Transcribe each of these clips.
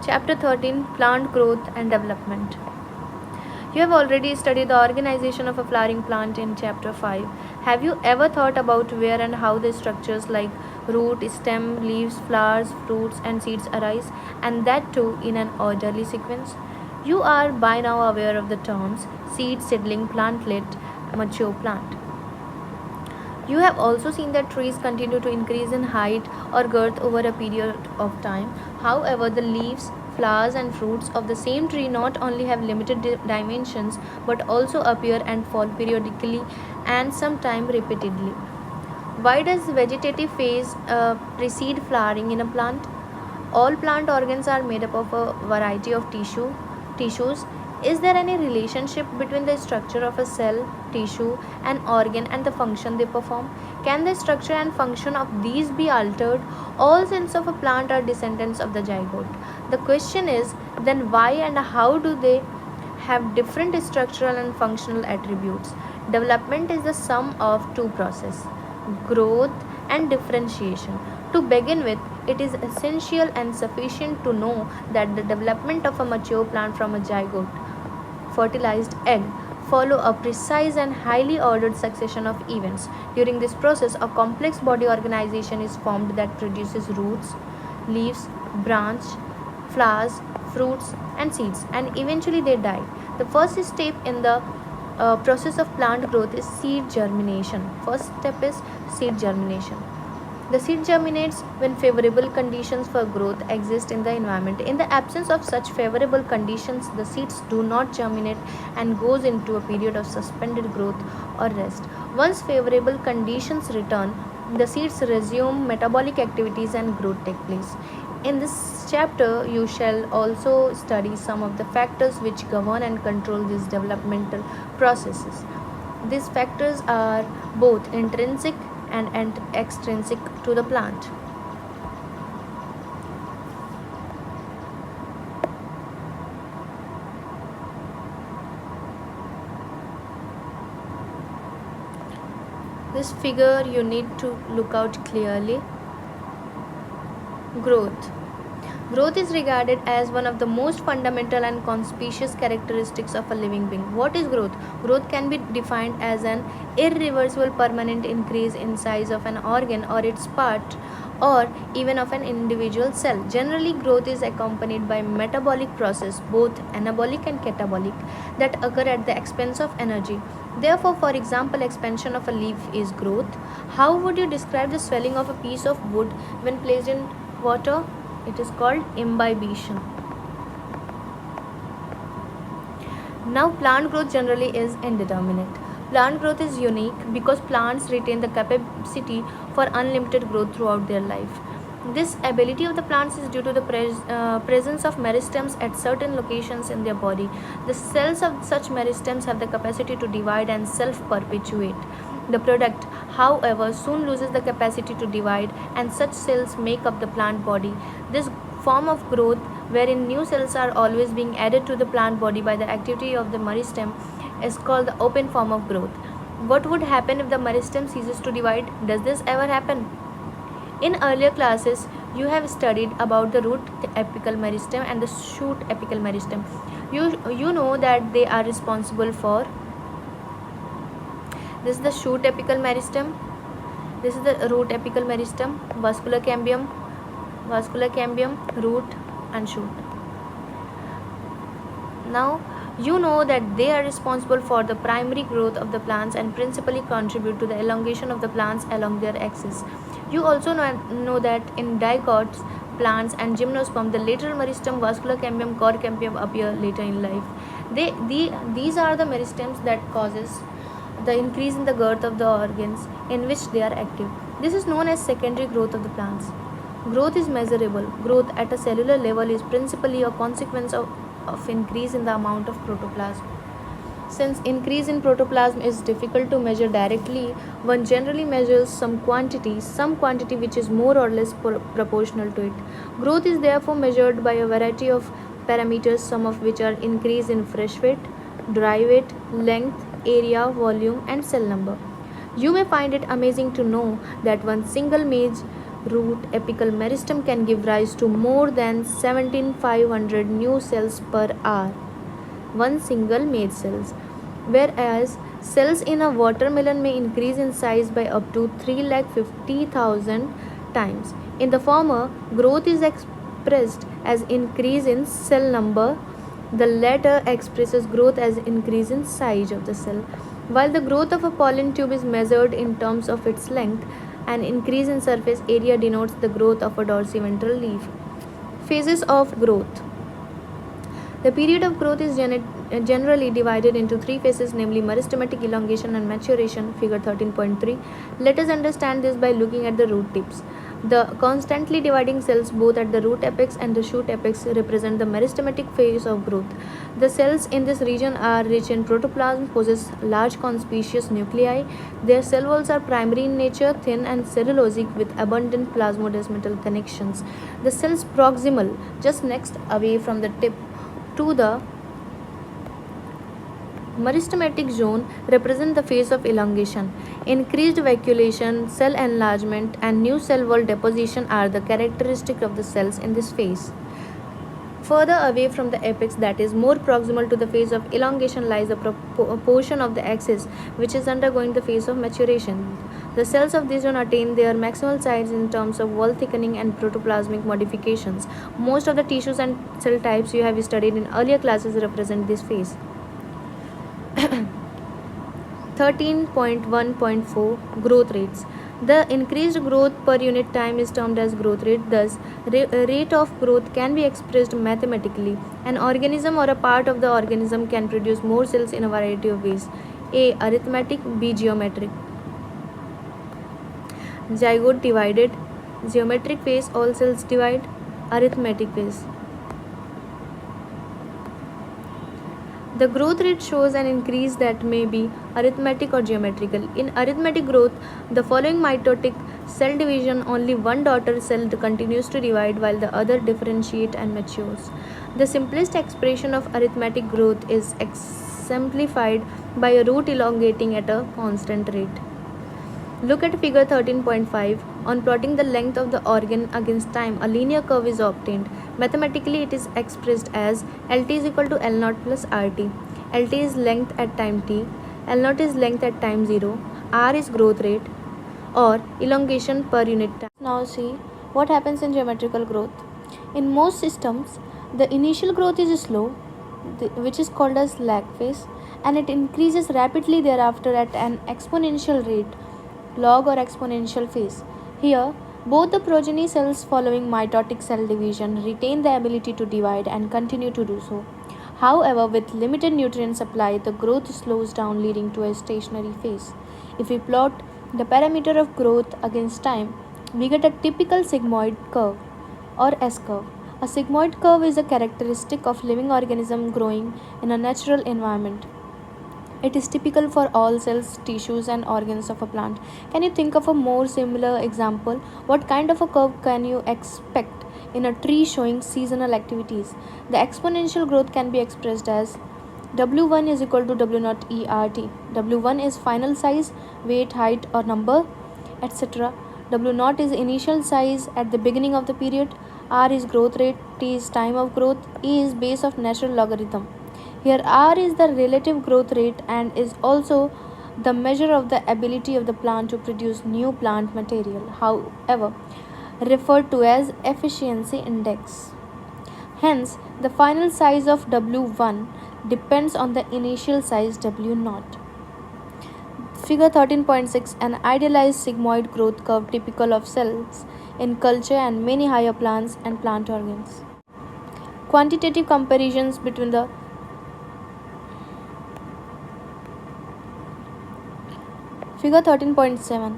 Chapter 13, Plant Growth and Development. You have already studied the organization of a flowering plant in chapter 5. Have you ever thought about where and how the structures like root, stem, leaves, flowers, fruits, and seeds arise, and that too in an orderly sequence? You are by now aware of the terms seed, seedling, plantlet, mature plant. You have also seen that trees continue to increase in height or girth over a period of time. However, the leaves, flowers, and fruits of the same tree not only have limited dimensions but also appear and fall periodically and sometimes repeatedly. Why does vegetative phase precede flowering in a plant? All plant organs are made up of a variety of tissues. Is there any relationship between the structure of a cell, tissue, and organ and the function they perform? Can the structure and function of these be altered? All cells of a plant are descendants of the zygote. The question is then why and how do they have different structural and functional attributes? Development is the sum of two processes, growth and differentiation. To begin with, it is essential and sufficient to know that the development of a mature plant from a zygote, fertilized egg, follow a precise and highly ordered succession of events. During this process, a complex body organization is formed that produces roots, leaves, branch, flowers, fruits, and seeds, and eventually they die. The first step in the process of plant growth is seed germination. First step is seed germination. The seed germinates when favorable conditions for growth exist in the environment. In the absence of such favorable conditions, the seeds do not germinate and goes into a period of suspended growth or rest. Once favorable conditions return, the seeds resume metabolic activities and growth take place. In this chapter, you shall also study some of the factors which govern and control these developmental processes. These factors are both intrinsic and extrinsic to the plant. This figure you need to look out clearly. Growth. Growth is regarded as one of the most fundamental and conspicuous characteristics of a living being. What is growth? Growth can be defined as an irreversible permanent increase in size of an organ or its part or even of an individual cell. Generally, growth is accompanied by metabolic process, both anabolic and catabolic, that occur at the expense of energy. Therefore, for example, expansion of a leaf is growth. How would you describe the swelling of a piece of wood when placed in water? It is called imbibition. Now, plant growth generally is indeterminate. Plant growth is unique because plants retain the capacity for unlimited growth throughout their life. This ability of the plants is due to the presence of meristems at certain locations in their body. The cells of such meristems have the capacity to divide and self-perpetuate. The product, however, soon loses the capacity to divide, and such cells make up the plant body. This form of growth, wherein new cells are always being added to the plant body by the activity of the meristem, is called the open form of growth. What would happen if the meristem ceases to divide? Does this ever happen? In earlier classes, you have studied about the root apical meristem and the shoot apical meristem. You know that they are responsible for. This is the shoot apical meristem. This is the root apical meristem, vascular cambium, root, and shoot. Now, you know that they are responsible for the primary growth of the plants and principally contribute to the elongation of the plants along their axis. You also know that in dicots, plants, and gymnosperm, the lateral meristem, vascular cambium, core cambium appear later in life. These are the meristems that causes the increase in the girth of the organs in which they are active. This is known as secondary growth of the plants. Growth is measurable. Growth at a cellular level is principally a consequence of increase in the amount of protoplasm. Since increase in protoplasm is difficult to measure directly, one generally measures some quantity which is more or less proportional to it. Growth is therefore measured by a variety of parameters, some of which are increase in fresh weight, dry weight, length, area, volume, and cell number. You may find it amazing to know that one single root apical meristem can give rise to more than 17,500 new cells per hour, one single made cells, whereas cells in a watermelon may increase in size by up to 350,000 times. In the former, growth is expressed as increase in cell number. The latter expresses growth as increase in size of the cell. While the growth of a pollen tube is measured in terms of its length, an increase in surface area denotes the growth of a dorsiventral leaf. Phases of growth. The period of growth is generally divided into three phases, namely meristematic elongation and maturation, figure 13.3. Let us understand this by looking at the root tips. The constantly dividing cells both at the root apex and the shoot apex represent the meristematic phase of growth. The cells in this region are rich in protoplasm, possess large conspicuous nuclei. Their cell walls are primary in nature, thin and cellulosic with abundant plasmodesmatal connections. The cells proximal, just next away from the tip to the meristematic zone, represent the phase of elongation. Increased vacuolation, cell enlargement, and new cell wall deposition are the characteristic of the cells in this phase. Further away from the apex, that is more proximal to the phase of elongation, lies a portion of the axis which is undergoing the phase of maturation. The cells of this zone attain their maximal size in terms of wall thickening and protoplasmic modifications. Most of the tissues and cell types you have studied in earlier classes represent this phase. 13.1.4 Growth rates. The increased growth per unit time is termed as growth rate. Thus, rate of growth can be expressed mathematically. An organism or a part of the organism can produce more cells in a variety of ways. A. Arithmetic. B. Geometric. Zygote divided. Geometric phase, all cells divide. Arithmetic phase. The growth rate shows an increase that may be arithmetic or geometrical. In arithmetic growth, the following mitotic cell division, only one daughter cell continues to divide while the other differentiate and matures. The simplest expression of arithmetic growth is exemplified by a root elongating at a constant rate. Look at figure 13.5. On plotting the length of the organ against time, a linear curve is obtained. Mathematically, it is expressed as LT is equal to L0 plus RT. LT is length at time t, L0 is length at time 0, R is growth rate or elongation per unit time. Now see what happens in geometrical growth. In most systems, the initial growth is slow, which is called as lag phase, and it increases rapidly thereafter at an exponential rate, log or exponential phase. Here, both the progeny cells following mitotic cell division retain the ability to divide and continue to do so. However, with limited nutrient supply, the growth slows down, leading to a stationary phase. If we plot the parameter of growth against time, we get a typical sigmoid curve or S curve. A sigmoid curve is a characteristic of living organism growing in a natural environment. It is typical for all cells, tissues, and organs of a plant. Can you think of a more similar example? What kind of a curve can you expect in a tree showing seasonal activities? The exponential growth can be expressed as W1 is equal to W0 ERT. W1 is final size, weight, height, or number, etc. W0 is initial size at the beginning of the period. R is growth rate. T is time of growth. E is base of natural logarithm. Here R is the relative growth rate and is also the measure of the ability of the plant to produce new plant material, however, referred to as efficiency index. Hence, the final size of W1 depends on the initial size W0. Figure 13.6, an idealized sigmoid growth curve typical of cells in culture and many higher plants and plant organs. Quantitative comparisons between the Figure 13.7.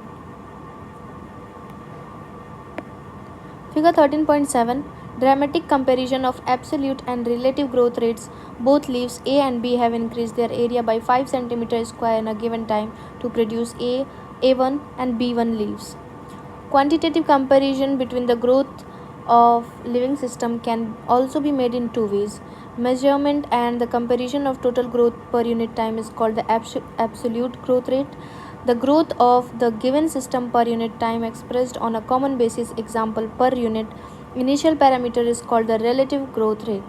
Figure 13.7. Dramatic comparison of absolute and relative growth rates. Both leaves A and B have increased their area by 5 cm square in a given time to produce A1 and B1 leaves. Quantitative comparison between the growth of living system can also be made in two ways. Measurement and the comparison of total growth per unit time is called the absolute growth rate. The growth of the given system per unit time expressed on a common basis, example per unit initial parameter, is called the relative growth rate.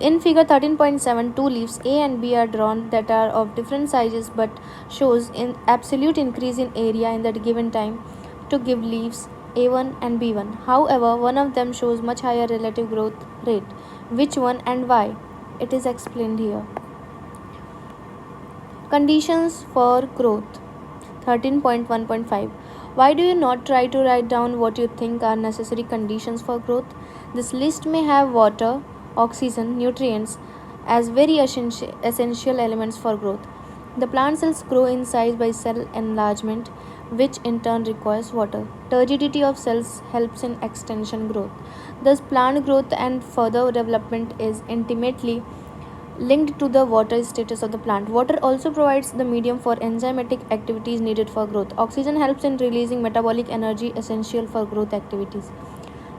In figure 13.7, two leaves A and B are drawn that are of different sizes but shows in absolute increase in area in that given time to give leaves A1 and B1. However, one of them shows much higher relative growth rate. Which one and why? It is explained here. Conditions for growth 13.1.5. Why do you not try to write down what you think are necessary conditions for growth? This list may have water, oxygen, nutrients as very essential elements for growth. The plant cells grow in size by cell enlargement, which in turn requires water. Turgidity of cells helps in extension growth. Thus, plant growth and further development is intimately linked to the water status of the plant. Water also provides the medium for enzymatic activities needed for growth. Oxygen helps in releasing metabolic energy essential for growth activities.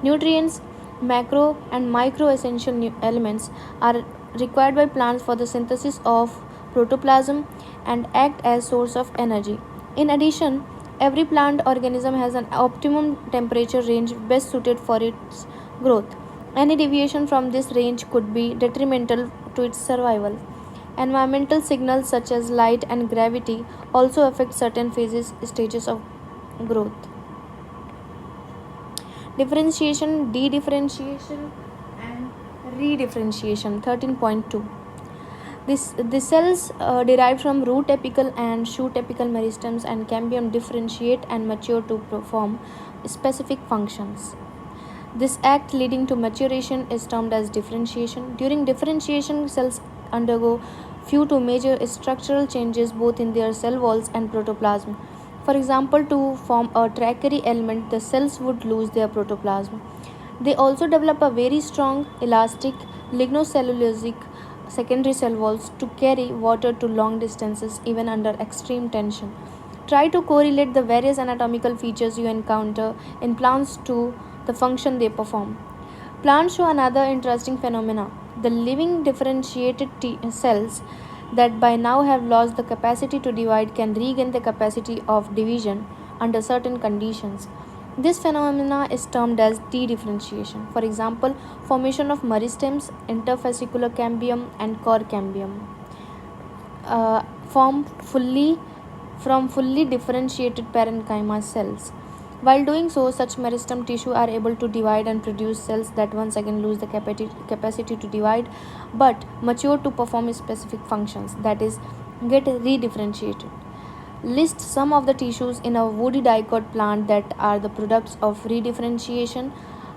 Nutrients, macro and micro essential elements, are required by plants for the synthesis of protoplasm and act as source of energy. In addition, every plant organism has an optimum temperature range best suited for its growth. Any deviation from this range could be detrimental to its survival. Environmental signals such as light and gravity also affect certain stages of growth. Differentiation, dedifferentiation, and redifferentiation 13.2. The cells derived from root apical and shoot apical meristems and cambium differentiate and mature to perform specific functions. This act leading to maturation is termed as differentiation. During differentiation, cells undergo few to major structural changes both in their cell walls and protoplasm. For example, to form a tertiary element, the cells would lose their protoplasm. They also develop a very strong, elastic, lignocellulosic secondary cell walls to carry water to long distances even under extreme tension. Try to correlate the various anatomical features you encounter in plants to the function they perform. Plants show another interesting phenomena. The living differentiated cells that by now have lost the capacity to divide can regain the capacity of division under certain conditions. This phenomena is termed as dedifferentiation. For example, formation of meristems, interfascicular cambium, and core cambium form from fully differentiated parenchyma cells. While doing so, such meristem tissue are able to divide and produce cells that once again lose the capacity to divide but mature to perform specific functions, that is, get redifferentiated. List some of the tissues in a woody dicot plant that are the products of redifferentiation.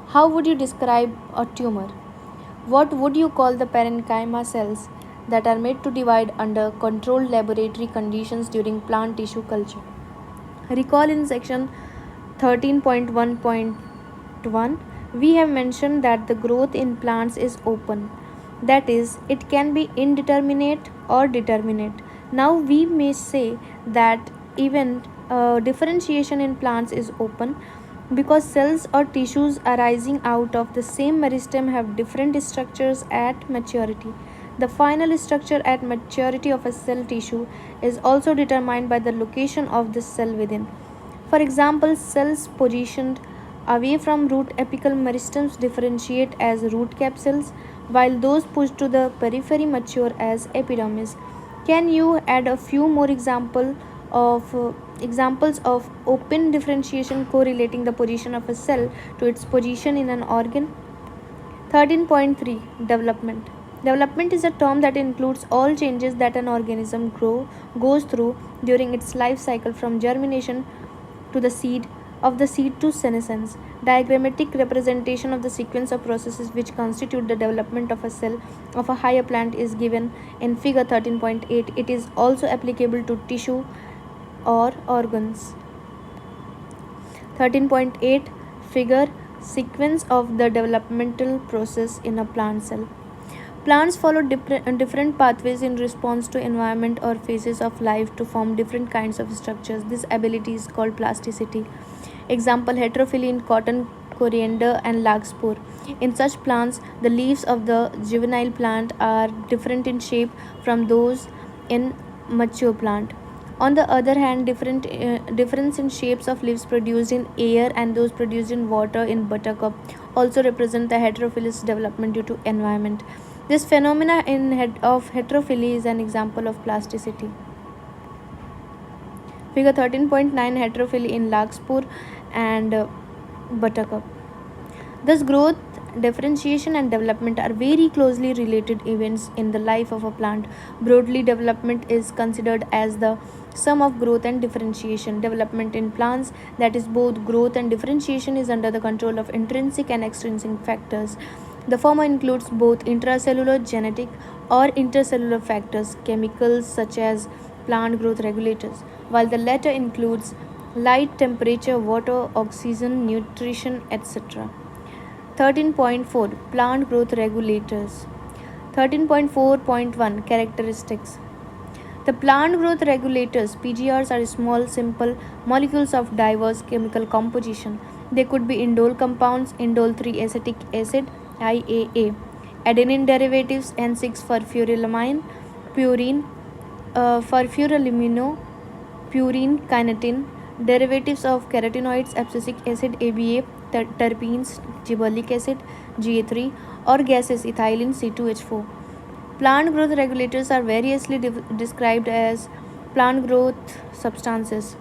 How would you describe a tumor? What would you call the parenchyma cells that are made to divide under controlled laboratory conditions during plant tissue culture? Recall in section 13.1.1, we have mentioned that the growth in plants is open. That is, it can be indeterminate or determinate. Now we may say that even differentiation in plants is open because cells or tissues arising out of the same meristem have different structures at maturity. The final structure at maturity of a cell tissue is also determined by the location of the cell within. For example, cells positioned away from root apical meristems differentiate as root cap cells, while those pushed to the periphery mature as epidermis. Can you add a few more examples of open differentiation correlating the position of a cell to its position in an organ? 13.3. Development. Development is a term that includes all changes that an organism goes through during its life cycle from germination to the seed, of the seed to senescence. Diagrammatic representation of the sequence of processes which constitute the development of a cell of a higher plant is given in figure 13.8. It is also applicable to tissue or organs. 13.8 figure sequence of the developmental process in a plant cell. Plants follow different pathways in response to environment or phases of life to form different kinds of structures. This ability is called plasticity. Example, heterophyll in cotton, coriander, and larkspur. In such plants, the leaves of the juvenile plant are different in shape from those in mature plant. On the other hand, difference in shapes of leaves produced in air and those produced in water in buttercup also represent the heterophilous development due to environment. This phenomena of heterophily is an example of plasticity. Figure 13.9, heterophily in larkspur and buttercup. Thus, growth, differentiation, and development are very closely related events in the life of a plant. Broadly, development is considered as the sum of growth and differentiation. Development in plants, that is, both growth and differentiation, is under the control of intrinsic and extrinsic factors. The former includes both intracellular, genetic, or intercellular factors, chemicals such as plant growth regulators, while the latter includes light, temperature, water, oxygen, nutrition, etc. 13.4, Plant growth regulators. 13.4.1, Characteristics. The plant growth regulators (PGRs) are small, simple molecules of diverse chemical composition. They could be indole compounds, indole 3-acetic acid (IAA), adenine derivatives N6 furfurylamine, purine, furfurylamino, purine kinetin, derivatives of carotenoids abscisic acid ABA, terpenes gibberellic acid GA3, or gases ethylene C2H4. Plant growth regulators are variously described as plant growth substances,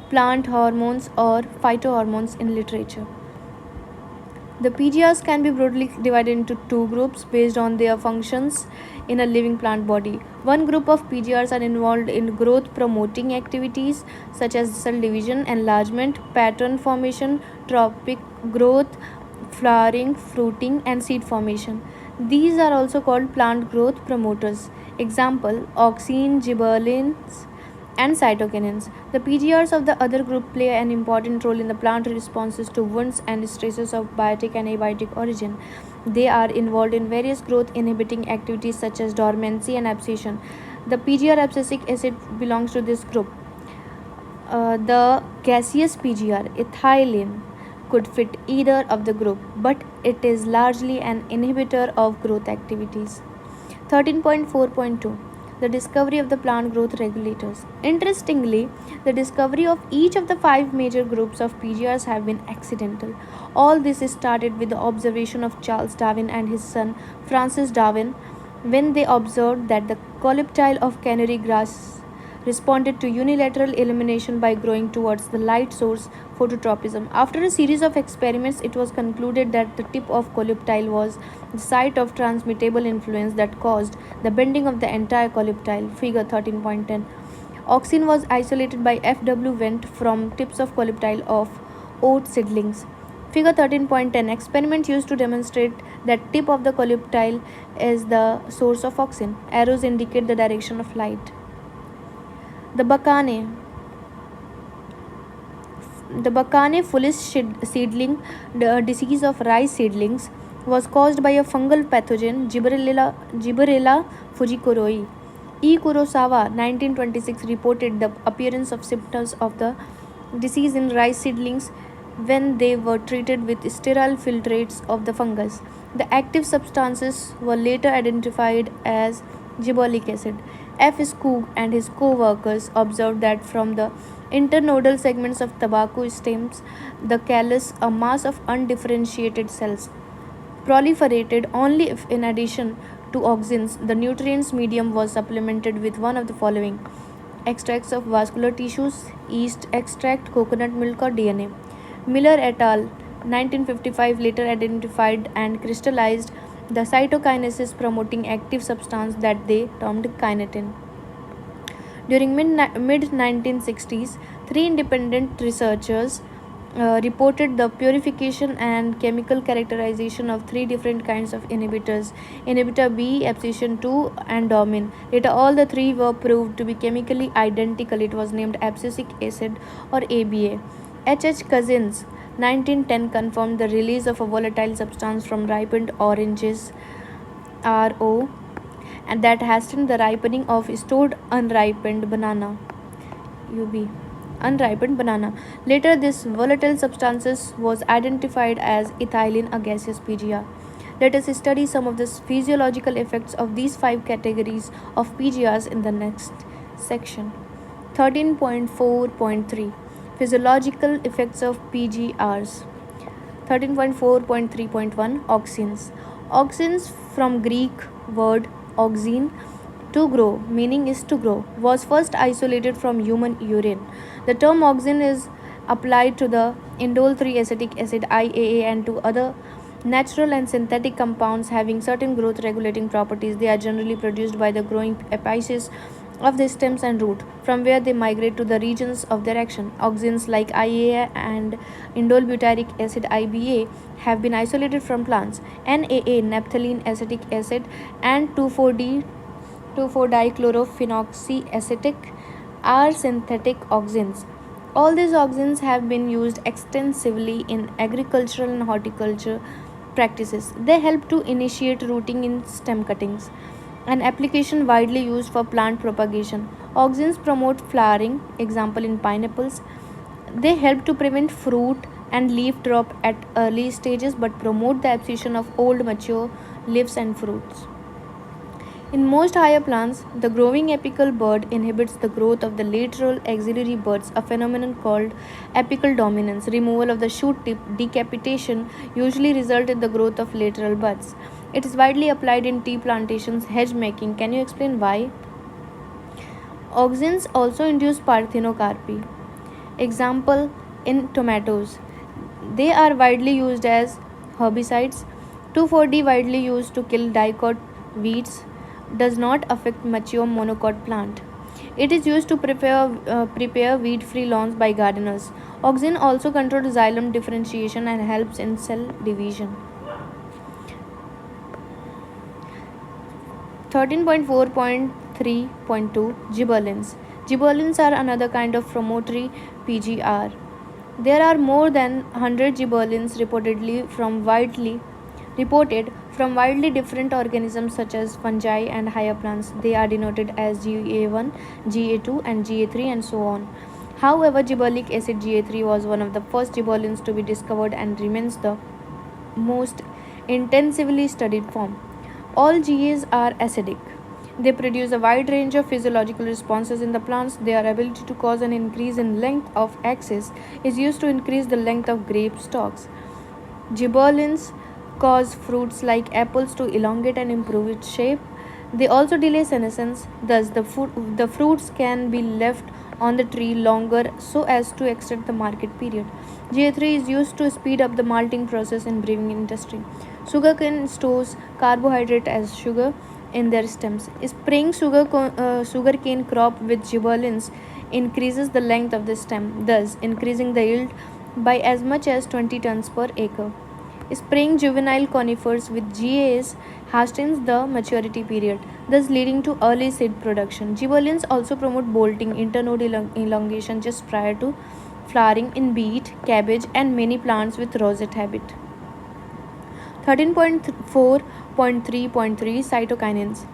plant hormones, or phytohormones in literature. The PGRs can be broadly divided into two groups based on their functions in a living plant body. One group of PGRs are involved in growth promoting activities such as cell division, enlargement, pattern formation, tropic growth, flowering, fruiting, and seed formation. These are also called plant growth promoters. Example: auxin, gibberellins, and cytokinins. The PGRs of the other group play an important role in the plant responses to wounds and stresses of biotic and abiotic origin. They are involved in various growth inhibiting activities such as dormancy and abscission. The PGR abscisic acid belongs to this group. The gaseous PGR, ethylene, could fit either of the group, but it is largely an inhibitor of growth activities. 13.4.2, the discovery of the plant growth regulators. Interestingly, the discovery of each of the five major groups of PGRs have been accidental. All this started with the observation of Charles Darwin and his son Francis Darwin when they observed that the calyptyle of canary grass responded to unilateral illumination by growing towards the light source, phototropism. After a series of experiments, it was concluded that the tip of calyptyle was the site of transmittable influence that caused the bending of the entire calyptyle. Figure 13.10. Auxin was isolated by F.W. Wendt from tips of calyptyle of oat seedlings. Figure 13.10. Experiment used to demonstrate that tip of the calyptyle is the source of auxin. Arrows indicate the direction of light. The Bacane foolish seedling, the disease of rice seedlings, was caused by a fungal pathogen Gibberella fujikuroi. E. Kurosawa, 1926, reported the appearance of symptoms of the disease in rice seedlings when they were treated with sterile filtrates of the fungus. The active substances were later identified as gibberellic acid. F. Skoog and his co-workers observed that from the internodal segments of tobacco stems, the callus, a mass of undifferentiated cells, proliferated only if, in addition to auxins, the nutrients medium was supplemented with one of the following: extracts of vascular tissues, yeast extract, coconut milk, or DNA. Miller et al. 1955 later identified and crystallized the cytokinesis promoting active substance that they termed kinetin. During mid 1960s, three independent researchers reported the purification and chemical characterization of three different kinds of inhibitors: inhibitor B, abscission 2, and domin. Later, all the three were proved to be chemically identical. It was named abscisic acid or ABA. H. Cousins, 1910, confirmed the release of a volatile substance from ripened oranges, RO, and that hastened the ripening of stored unripened banana, UB. Unripened banana. Later, this volatile substances was identified as ethylene, a gaseous PGR. Let us study some of the physiological effects of these five categories of PGRs in the next section. 13.4.3 Physiological effects of PGRs. 13.4.3.1 Auxins. Auxins, from Greek word auxin, to grow, meaning is to grow, was first isolated from human urine. The term auxin is applied to the indole 3 acetic acid IAA and to other natural and synthetic compounds having certain growth regulating properties. They are generally produced by the growing apices of the stems and root, from where they migrate to the regions of their action. Auxins like IAA and indole butyric acid IBA have been isolated from plants. NAA, naphthalene acetic acid, and 2,4-D 2,4-dichlorophenoliacetic are synthetic auxins. All these auxins have been used extensively in agricultural and horticulture practices. They help to initiate rooting in stem cuttings, an application widely used for plant propagation. Auxins promote flowering, example in pineapples. They help to prevent fruit and leaf drop at early stages but promote the abscission of old mature leaves and fruits. In most higher plants, the growing apical bud inhibits the growth of the lateral axillary buds, a phenomenon called apical dominance. Removal of the shoot tip, decapitation, usually result in the growth of lateral buds. It is widely applied in tea plantations, hedge making. Can you explain why? Auxins also induce parthenocarpy. Example in tomatoes. They are widely used as herbicides. 2,4-D, widely used to kill dicot weeds, does not affect mature monocot plant. It is used to prepare weed-free lawns by gardeners. Auxin also controls xylem differentiation and helps in cell division. 13.4.3.2 Gibberellins. Gibberellins are another kind of promotory PGR. There are more than 100 gibberellins reported from widely different organisms such as fungi and higher plants. They are denoted as GA1, GA2 and GA3 and so on. However, gibberellic acid GA3 was one of the first gibberellins to be discovered and remains the most intensively studied form. All GAs are acidic. They produce a wide range of physiological responses in the plants. Their ability to cause an increase in length of axis is used to increase the length of grape stalks. Gibberellins cause fruits like apples to elongate and improve its shape. They also delay senescence, thus the fruits can be left on the tree longer so as to extend the market period. GA3 is used to speed up the malting process in brewing industry. Sugarcane stores carbohydrate as sugar in their stems. Spraying sugarcane crop with gibberellins increases the length of the stem, thus increasing the yield by as much as 20 tons per acre. Spraying juvenile conifers with GAs hastens the maturity period, thus leading to early seed production. Gibberellins also promote bolting, internode elongation just prior to flowering in beet, cabbage, and many plants with rosette habit. 13.4.3.3 Cytokinins.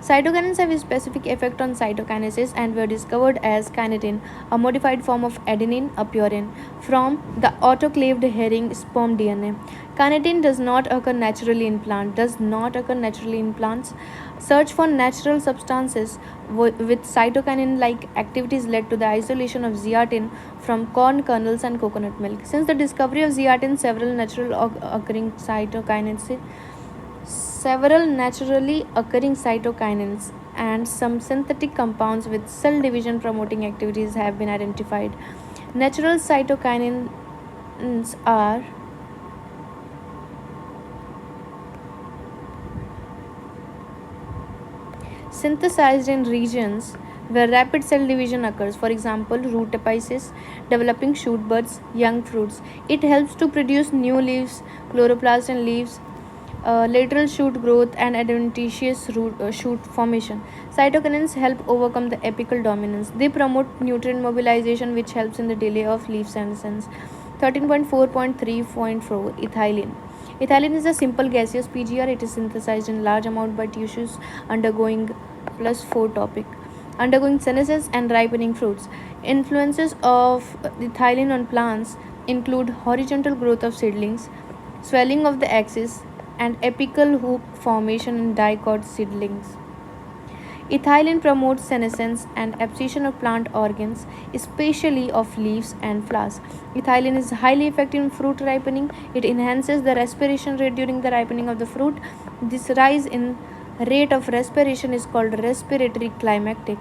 Cytokinins have a specific effect on cytokinesis and were discovered as kinetin, a modified form of adenine, a purine, from the autoclaved herring sperm DNA. Kinetin does not occur naturally in plants. Search for natural substances with cytokinin-like activities led to the isolation of zeatin from corn kernels and coconut milk. Since the discovery of zeatin, several naturally occurring cytokinins and some synthetic compounds with cell division promoting activities have been identified. Natural cytokinins are synthesized in regions where rapid cell division occurs, for example, root apices, developing shoot buds, young fruits. It helps to produce new leaves, chloroplast in leaves, lateral shoot growth, and adventitious shoot formation. Cytokinins help overcome the apical dominance. They promote nutrient mobilization, which helps in the delay of leaf senescence. 13.4.3.4 Ethylene. Ethylene is a simple gaseous PGR. It is synthesized in large amount by tissues undergoing senescence and ripening fruits. Influences of ethylene on plants include horizontal growth of seedlings, swelling of the axis, and apical hoop formation in dicot seedlings. Ethylene promotes senescence and abscission of plant organs, especially of leaves and flowers. Ethylene is highly effective in fruit ripening. It enhances the respiration rate during the ripening of the fruit. This rise in rate of respiration is called respiratory climactic.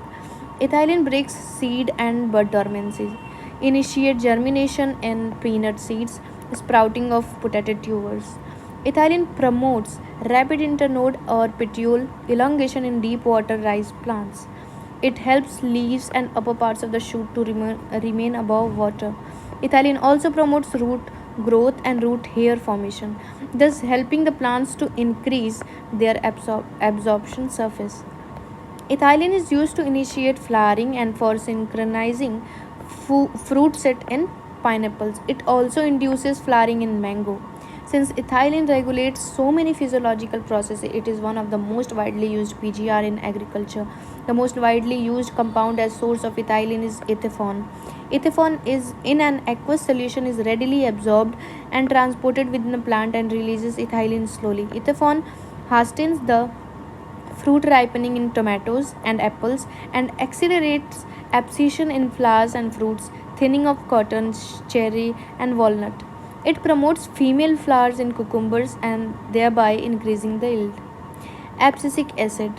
Ethylene breaks seed and bud dormancy, initiate germination in peanut seeds, sprouting of potato tubers. Ethylene promotes rapid internode or petiole elongation in deep water rice plants. It helps leaves and upper parts of the shoot to remain above water. Ethylene also promotes root growth and root hair formation, thus helping the plants to increase their absorption surface. Ethylene is used to initiate flowering and for synchronizing fruit set in pineapples. It also induces flowering in mango. Since ethylene regulates so many physiological processes, it is one of the most widely used PGR in agriculture. The most widely used compound as source of ethylene is ethaphone. Ethaphone is in an aqueous solution is readily absorbed and transported within the plant and releases ethylene slowly. Ethaphone hastens the fruit ripening in tomatoes and apples, and accelerates abscission in flowers and fruits, thinning of cotton, cherry, and walnut. It promotes female flowers in cucumbers and thereby increasing the yield. Abscisic acid.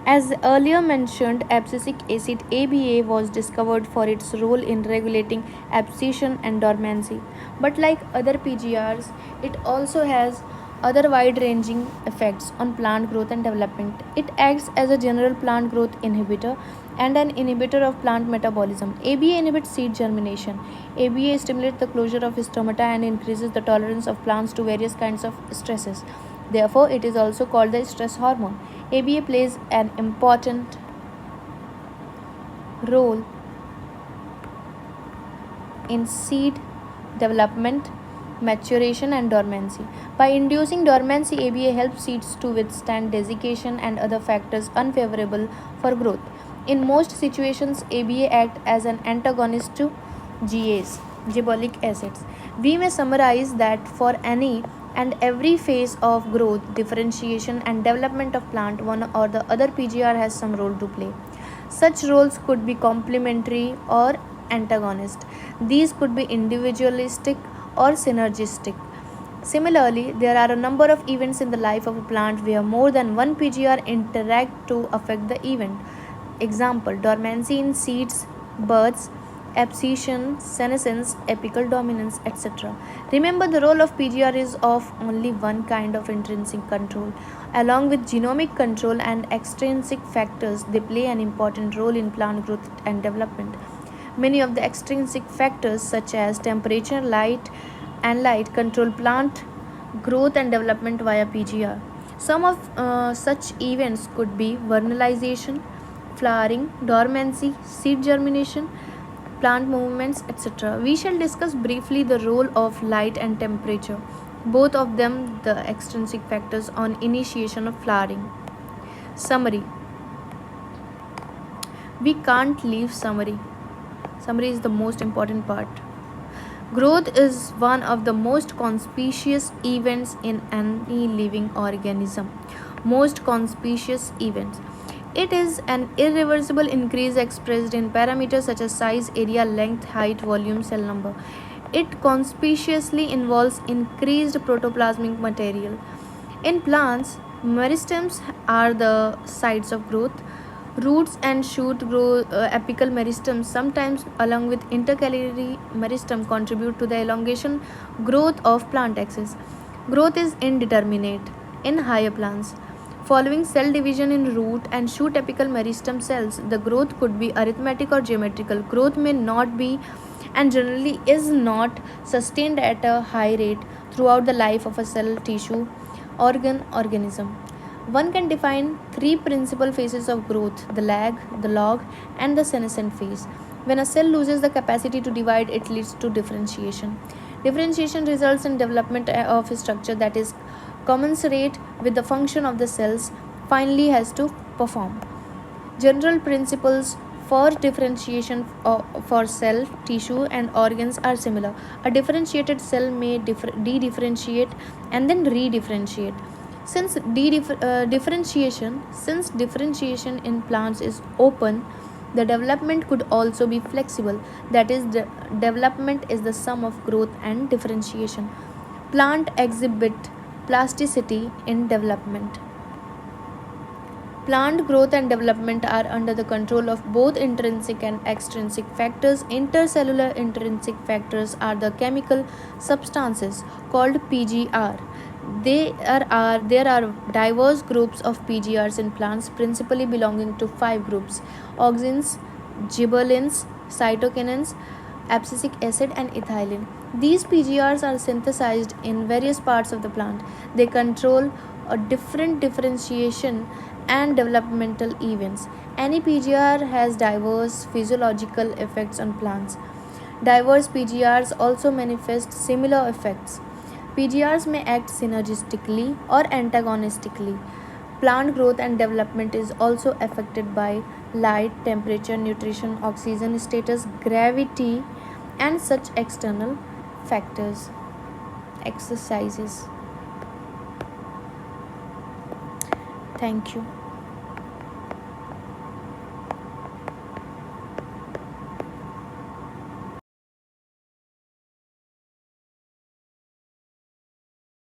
As earlier mentioned, abscisic acid ABA was discovered for its role in regulating abscission and dormancy. But like other PGRs, it also has other wide ranging effects on plant growth and development. It acts as a general plant growth inhibitor and an inhibitor of plant metabolism. ABA inhibits seed germination. ABA stimulates the closure of stomata and increases the tolerance of plants to various kinds of stresses. Therefore, it is also called the stress hormone. ABA plays an important role in seed development, maturation, and dormancy. By inducing dormancy, ABA helps seeds to withstand desiccation and other factors unfavorable for growth. In most situations, ABA acts as an antagonist to GAs, gibberellic acids. We may summarize that for any and every phase of growth, differentiation, and development of plant, one or the other PGR has some role to play. Such roles could be complementary or antagonist. These could be individualistic or synergistic. Similarly, there are a number of events in the life of a plant where more than one PGR interact to affect the event. Example: dormancy in seeds, buds, abscission, senescence, apical dominance, etc. Remember, the role of PGR is of only one kind of intrinsic control. Along with genomic control and extrinsic factors, they play an important role in plant growth and development. Many of the extrinsic factors, such as temperature, light control plant growth and development via PGR. Some of such events could be vernalization, flowering, dormancy, seed germination, plant movements, etc. We shall discuss briefly the role of light and temperature, both of them the extrinsic factors on initiation of flowering. Summary. We can't leave summary. Summary is the most important part. Growth is one of the most conspicuous events in any living organism. Most conspicuous events. It is an irreversible increase expressed in parameters such as size, area, length, height, volume, cell number. It conspicuously involves increased protoplasmic material. In plants, meristems are the sites of growth. Roots and shoot grow apical meristems, sometimes along with intercalary meristem, contribute to the elongation growth of plant axis. Growth is indeterminate in higher plants. Following cell division in root and shoot apical meristem cells, the growth could be arithmetic or geometrical. Growth may not be and generally is not sustained at a high rate throughout the life of a cell, tissue, organism. One can define three principal phases of growth: the lag, the log, and the senescent phase. When a cell loses the capacity to divide, it leads to differentiation. Differentiation results in development of a structure that is commensurate with the function of the cells finally has to perform. General principles for differentiation for cell, tissue, and organs are similar. A differentiated cell may de-differentiate and then re-differentiate. Since differentiation in plants is open, the development could also be flexible. That is, the development is the sum of growth and differentiation. Plant exhibit plasticity in development. Plant growth and development are under the control of both intrinsic and extrinsic factors. Intercellular intrinsic factors are the chemical substances called PGR. There are diverse groups of PGRs in plants, principally belonging to five groups: auxins, gibberellins, cytokinins, abscisic acid, and ethylene. These PGRs are synthesized in various parts of the plant. They control a different differentiation and developmental events. Any PGR has diverse physiological effects on plants. Diverse PGRs also manifest similar effects. PGRs may act synergistically or antagonistically. Plant growth and development is also affected by light, temperature, nutrition, oxygen status, gravity, and such external factors. Exercises. Thank you.